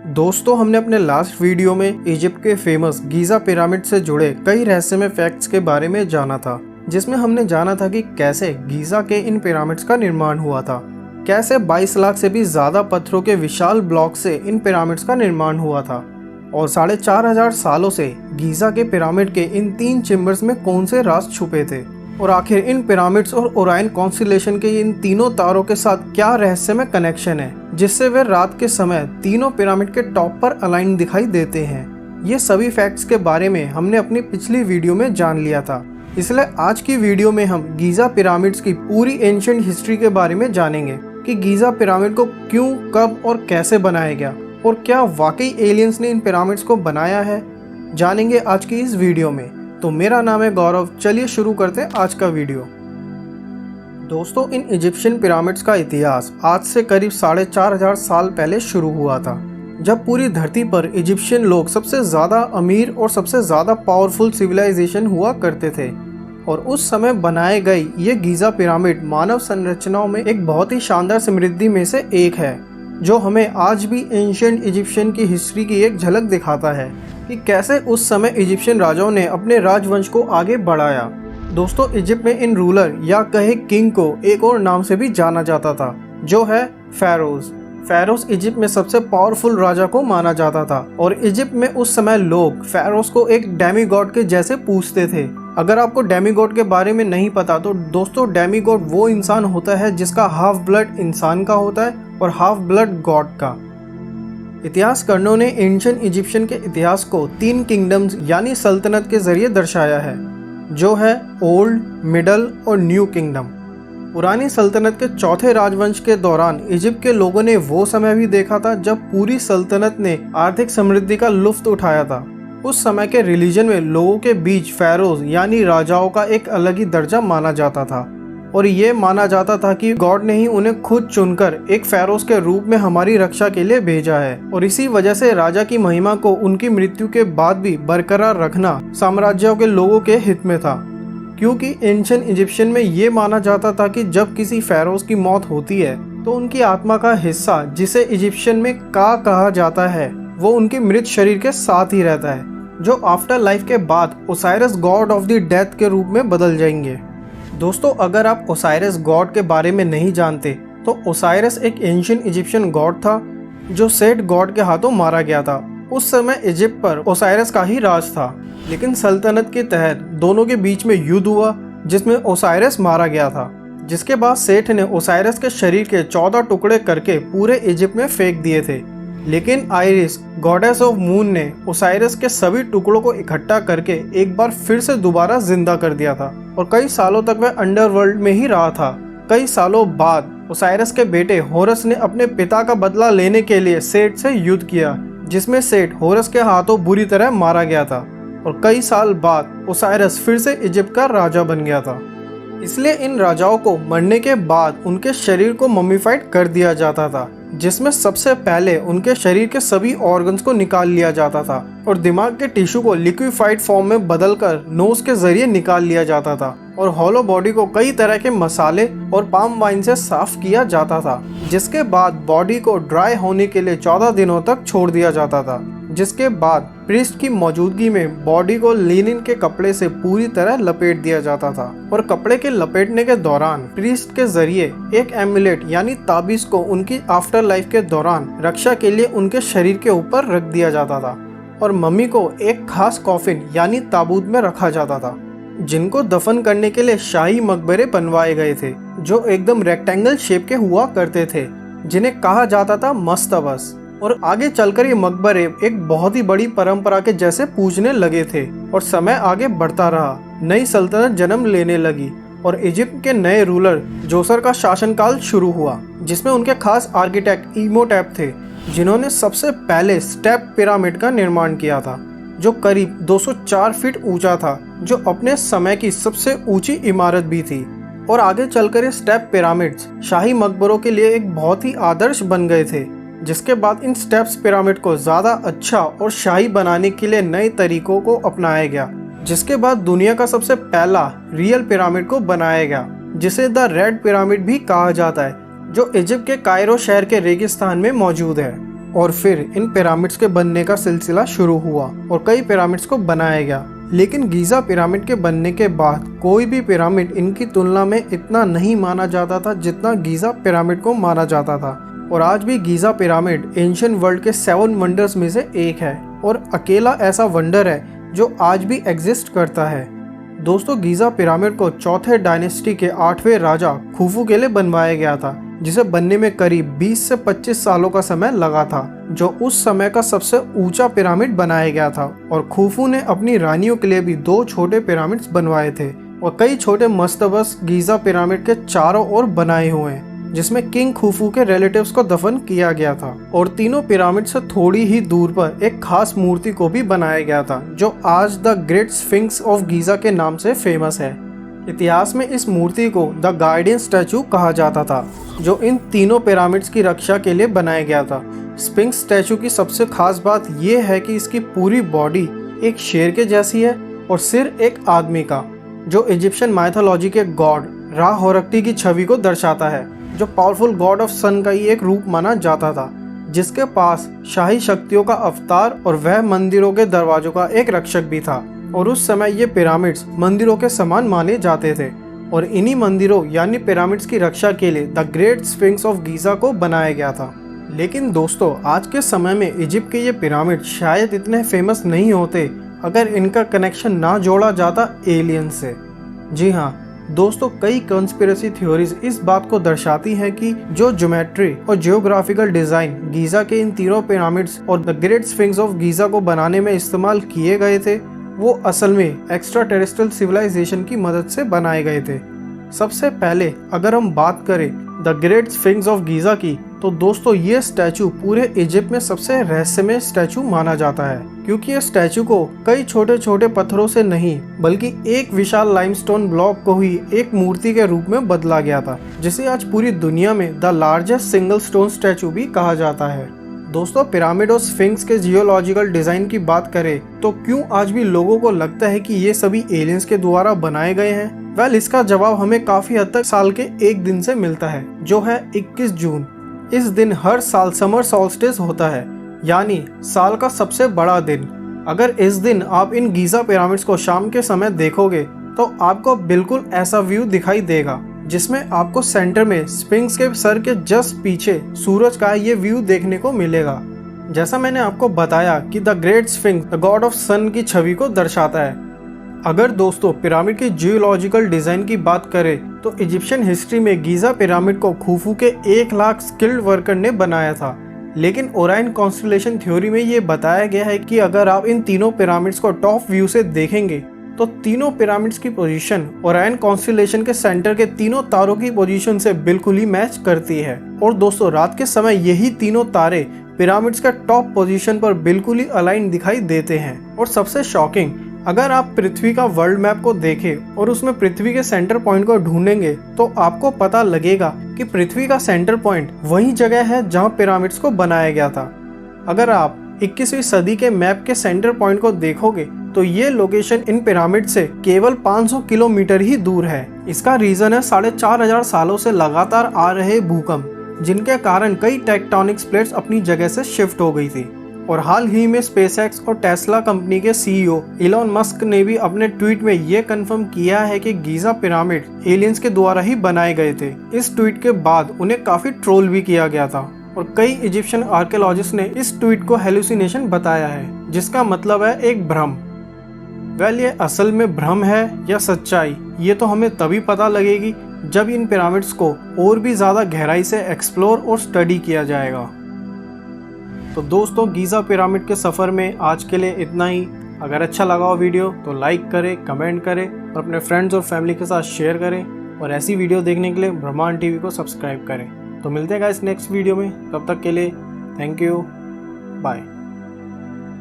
दोस्तों, हमने अपने लास्ट वीडियो में इजिप्ट के फेमस गीज़ा पिरामिड से जुड़े कई रहस्यमय फैक्ट्स के बारे में जाना था, जिसमें हमने जाना था कि कैसे गीज़ा के इन पिरामिड्स का निर्माण हुआ था, कैसे 22 लाख से भी ज़्यादा पत्थरों के विशाल ब्लॉक से इन पिरामिड्स का निर्माण हुआ था, और 4500 सालों से गीज़ा के पिरामिड के इन 3 चेम्बर्स में कौन से राज छुपे थे, और आखिर इन पिरामिड्स और ओरायन कॉन्स्टेलेशन के इन तीनों तारों के साथ क्या रहस्यमय कनेक्शन है, जिससे वे रात के समय तीनों पिरामिड के टॉप पर अलाइन दिखाई देते हैं। ये सभी फैक्ट्स के बारे में हमने अपनी पिछली वीडियो में जान लिया था, इसलिए आज की वीडियो में हम गीज़ा पिरामिड्स की पूरी एंशिएंट हिस्ट्री के बारे में जानेंगे कि गीज़ा पिरामिड को क्यों, कब और कैसे बनाया गया, और क्या वाकई एलियंस ने इन पिरामिड्स को बनाया है, जानेंगे आज की इस वीडियो में। तो मेरा नाम है गौरव, चलिए शुरू करते हैं आज का वीडियो। दोस्तों, इन इजिप्शियन पिरामिड्स का इतिहास आज से करीब 4500 साल पहले शुरू हुआ था, जब पूरी धरती पर इजिप्शियन लोग सबसे ज़्यादा अमीर और सबसे ज़्यादा पावरफुल सिविलाइजेशन हुआ करते थे। और उस समय बनाए गए ये गीज़ा पिरामिड मानव संरचनाओं में एक बहुत ही शानदार समृद्धि में से एक है, जो हमें आज भी एंशिएंट इजिप्शियन की हिस्ट्री की एक झलक दिखाता है कि कैसे उस समय इजिप्शियन राजाओं ने अपने राजवंश को आगे बढ़ाया। दोस्तों, इजिप्ट में इन रूलर या कहे किंग को एक और नाम से भी जाना जाता था, जो है फेरोज। फेरोज इजिप्ट में सबसे पावरफुल राजा को माना जाता था, और इजिप्ट में उस समय लोग फेरोज को एक डेमीगॉड के जैसे पूजते थे। अगर आपको डेमीगॉड के बारे में नहीं पता तो दोस्तों, डेमीगॉड वो इंसान होता है जिसका हाफ ब्लड इंसान का होता है और हाफ ब्लड गॉड का। इतिहासकारों ने एंशिएंट इजिप्शियन के इतिहास को 3 किंगडम्स यानी सल्तनत के जरिए दर्शाया है, जो है ओल्ड, मिडल और न्यू किंगडम। पुरानी सल्तनत के चौथे राजवंश के दौरान इजिप्ट के लोगों ने वो समय भी देखा था जब पूरी सल्तनत ने आर्थिक समृद्धि का लुत्फ उठाया था। उस समय के रिलीजन में लोगों के बीच फेरोज यानी राजाओं का एक अलग ही दर्जा माना जाता था, और ये माना जाता था कि गॉड ने ही उन्हें खुद चुनकर एक फेरोज के रूप में हमारी रक्षा के लिए भेजा है, और इसी वजह से राजा की महिमा को उनकी मृत्यु के बाद भी बरकरार रखना साम्राज्यों के लोगों के हित में था। क्योंकि एंशिएंट इजिप्शियन में ये माना जाता था कि जब किसी फेरोज की मौत होती है तो उनकी आत्मा का हिस्सा, जिसे इजिप्शियन में का कहा जाता है, वो उनके मृत शरीर के साथ ही रहता है, जो आफ्टर लाइफ के बाद ओसाइरस गॉड ऑफ द डेथ के रूप में बदल जाएंगे। दोस्तों, अगर आप ओसाइरस गॉड के बारे में नहीं जानते तो ओसाइरस एक एंशिएंट इजिप्शियन गॉड था जो सेट गॉड के हाथों मारा गया था। उस समय इजिप्ट पर ओसाइरस का ही राज था, लेकिन सल्तनत के तहत दोनों के बीच में युद्ध हुआ जिसमें ओसाइरस मारा गया था, जिसके बाद सेठ ने ओसाइरस के शरीर के 14 टुकड़े करके पूरे इजिप्ट में फेंक दिए थे। लेकिन आइरिस, गॉडेस ऑफ मून, ने ओसाइरस के सभी टुकड़ों को इकट्ठा करके एक बार फिर से दोबारा जिंदा कर दिया था, और कई सालों तक वह अंडरवर्ल्ड में ही रहा था। कई सालों बाद ओसाइरस के बेटे होरस ने अपने पिता का बदला लेने के लिए सेट से युद्ध किया, जिसमें सेट होरस के हाथों बुरी तरह मारा गया था, और कई साल बाद ओसाइरस फिर से इजिप्ट का राजा बन गया था। इसलिए इन राजाओं को मरने के बाद उनके शरीर को मम्मीफाइड कर दिया जाता था, जिसमें सबसे पहले उनके शरीर के सभी ऑर्गन्स को निकाल लिया जाता था, और दिमाग के टिश्यू को लिक्विफाइड फॉर्म में बदलकर नोज के जरिए निकाल लिया जाता था, और हॉलो बॉडी को कई तरह के मसाले और पाम वाइन से साफ किया जाता था, जिसके बाद बॉडी को ड्राई होने के लिए 14 दिनों तक छोड़ दिया जाता था, जिसके बाद प्रीस्ट की मौजूदगी में बॉडी को लिनन के कपड़े से पूरी तरह लपेट दिया जाता था, और कपड़े के लपेटने के दौरान प्रीस्ट के जरिए एक एमुलेट यानी ताबीज को उनकी आफ्टर लाइफ के दौरान रक्षा के लिए उनके शरीर के ऊपर रख दिया जाता था, और मम्मी को एक खास कॉफिन यानी ताबूत में रखा जाता था, जिनको दफन करने के लिए शाही मकबरे बनवाए गए थे, जो एकदम रेक्टेंगल शेप के हुआ करते थे, जिन्हें कहा जाता था मस्तबस। और आगे चलकर ये मकबरे एक बहुत ही बड़ी परंपरा के जैसे पूजने लगे थे, और समय आगे बढ़ता रहा, नई सल्तनत जन्म लेने लगी, और इजिप्ट के नए रूलर जोसर का शासनकाल शुरू हुआ, जिसमें उनके खास आर्किटेक्ट इमोटेप थे, जिन्होंने सबसे पहले स्टेप पिरामिड का निर्माण किया था, जो करीब 204 फीट ऊंचा था, जो अपने समय की सबसे ऊंची इमारत भी थी। और आगे चलकर ये स्टेप पिरामिड्स शाही मकबरों के लिए एक बहुत ही आदर्श बन गए थे, जिसके बाद इन स्टेप्स पिरामिड को ज़्यादा अच्छा और शाही बनाने के लिए नए तरीकों को अपनाया गया, जिसके बाद दुनिया का सबसे पहला रियल पिरामिड को बनाया गया, जिसे द रेड पिरामिड भी कहा जाता है, जो इजिप्ट के कायरो शहर के रेगिस्तान में मौजूद है। और फिर इन पिरामिड्स के बनने का सिलसिला शुरू हुआ और कई पिरामिड्स को बनाया गया। लेकिन गीज़ा पिरामिड के बनने के बाद कोई भी पिरामिड इनकी तुलना में इतना नहीं माना जाता था जितना गीज़ा पिरामिड को माना जाता था। और आज भी गीज़ा पिरामिड एंशिएंट वर्ल्ड के 7 वंडर्स में से एक है और अकेला ऐसा वंडर है जो आज भी एग्जिस्ट करता है। दोस्तों, गीज़ा पिरामिड को चौथे डायनेस्टी के 8वें राजा खुफू के लिए बनवाया गया था, जिसे बनने में करीब 20 से 25 सालों का समय लगा था, जो उस समय का सबसे ऊंचा पिरामिड बनाया गया था। और खुफू ने अपनी रानियों के लिए भी 2 छोटे पिरामिड्स बनवाए थे और कई छोटे मस्तबस गीज़ा पिरामिड के चारों ओर बनाए हुए हैं, जिसमें किंग खुफू के रिलेटिव्स को दफन किया गया था। और तीनों पिरामिड से थोड़ी ही दूर पर एक खास मूर्ति को भी बनाया गया था, जो आज the Great sphinx of Giza के नाम से फेमस है। इतिहास में इस मूर्ति को द गार्डियन स्टैचू कहा जाता था, जो इन तीनों पिरामिड्स की रक्षा के लिए बनाया गया था। स्फिंक्स स्टैचू की सबसे खास बात यह है कि इसकी पूरी बॉडी एक शेर के जैसी है और सिर एक आदमी का, जो इजिप्शियन माइथोलॉजी के गॉड रा होरक्टी की छवि को दर्शाता है, जो पावरफुल गॉड ऑफ सन का ही एक रूप माना जाता था, जिसके पास शाही शक्तियों का अवतार और वह मंदिरों के दरवाजों का एक रक्षक भी था। और उस समय ये पिरामिड्स मंदिरों के समान माने जाते थे और इन्हीं मंदिरों यानी पिरामिड्स की रक्षा के लिए the Great sphinx of Giza को बनाया गया था। लेकिन दोस्तों, आज के समय में इजिप्ट के ये पिरामिड शायद इतने फेमस नहीं होते अगर इनका कनेक्शन ना जोड़ा जाता एलियन से। जी हाँ दोस्तों, कई कंस्पिरेसी थ्योरीज इस बात को दर्शाती हैं कि जो ज्योमेट्री और जियोग्राफिकल डिजाइन गीज़ा के इन तीनों पिरामिड्स और the Great sphinx of Giza को बनाने में इस्तेमाल किए गए थे, वो असल में एक्स्ट्रा टेरेस्ट्रियल सिविलाइजेशन की मदद से बनाए गए थे। सबसे पहले अगर हम बात करें the Great sphinx of Giza की, तो दोस्तों ये स्टैचू पूरे इजिप्ट में सबसे रहस्यमय स्टैचू माना जाता है, क्योंकि ये स्टैचू को कई छोटे छोटे पत्थरों से नहीं बल्कि एक विशाल लाइमस्टोन ब्लॉक को ही एक मूर्ति के रूप में बदला गया था, जिसे आज पूरी दुनिया में the largest single stone statue भी कहा जाता है। दोस्तों, पिरामिड और स्फिंक्स के जियोलॉजिकल डिजाइन की बात करें तो क्यों आज भी लोगों को लगता है कि ये सभी एलियंस के द्वारा बनाए गए हैं? वेल, इसका जवाब हमें काफी हद तक साल के एक दिन से मिलता है, जो है 21 जून। इस दिन हर साल समर सॉल्स्टिस होता है, यानी साल का सबसे बड़ा दिन। अगर इस दिन आप इन गीज़ा पिरामिड्स को शाम के समय देखोगे तो आपको बिल्कुल ऐसा व्यू दिखाई देगा, जिसमें आपको सेंटर में स्फिंक्स के सर के जस्ट पीछे सूरज का ये व्यू देखने को मिलेगा। जैसा मैंने आपको बताया कि the Great Sphinx the god of sun की छवि को दर्शाता है। अगर दोस्तों पिरामिड की जियोलॉजिकल डिजाइन की बात करें तो इजिप्शियन हिस्ट्री में गीज़ा पिरामिड को खुफू के 1 लाख स्किल्ड वर्कर ने बनाया था। लेकिन ओराइन कॉन्स्टेलेशन थ्योरी में ये बताया गया है कि अगर आप इन तीनों पिरामिड्स को टॉप व्यू से देखेंगे तो तीनों पिरामिड्स की पोजीशन ओराइन कॉन्स्टेलेशन के सेंटर के तीनों तारों की पोजीशन से बिल्कुल ही मैच करती है। और दोस्तों, रात के समय यही तीनों तारे पिरामिड्स के टॉप पोजीशन पर बिल्कुल ही अलाइन दिखाई देते हैं। और सबसे शॉकिंग, अगर आप पृथ्वी का वर्ल्ड मैप को देखें और उसमें पृथ्वी के सेंटर पॉइंट को ढूंढेंगे तो आपको पता लगेगा कि पृथ्वी का सेंटर पॉइंट वही जगह है जहां पिरामिड्स को बनाया गया था। अगर आप 21वीं सदी के मैप के सेंटर पॉइंट को देखोगे तो ये लोकेशन इन पिरामिड से केवल 500 किलोमीटर ही दूर है। इसका रीजन है 4500 सालों से लगातार आ रहे भूकंप, जिनके कारण कई टेक्टोनिक प्लेट्स अपनी जगह से शिफ्ट हो गई थी। और हाल ही में स्पेसएक्स और टेस्ला कंपनी के सीईओ इलॉन मस्क ने भी अपने ट्वीट में ये कंफर्म किया है कि गीज़ा पिरामिड एलियंस के द्वारा ही बनाए गए थे। इस ट्वीट के बाद उन्हें काफी ट्रोल भी किया गया था और कई इजिप्शियन आर्कियोलॉजिस्ट ने इस ट्वीट को हेलुसिनेशन बताया है, जिसका मतलब है एक भ्रम। वेल, ये असल में भ्रम है या सच्चाई, ये तो हमें तभी पता लगेगी जब इन पिरामिड्स को और भी ज्यादा गहराई से एक्सप्लोर और स्टडी किया जाएगा। तो दोस्तों, गीज़ा पिरामिड के सफ़र में आज के लिए इतना ही। अगर अच्छा लगा हो वीडियो तो लाइक करें, कमेंट करें और अपने फ्रेंड्स और फैमिली के साथ शेयर करें। और ऐसी वीडियो देखने के लिए ब्रह्मांड टीवी को सब्सक्राइब करें। तो मिलते हैं गाइस नेक्स्ट वीडियो में, तब तक के लिए थैंक यू, बाय।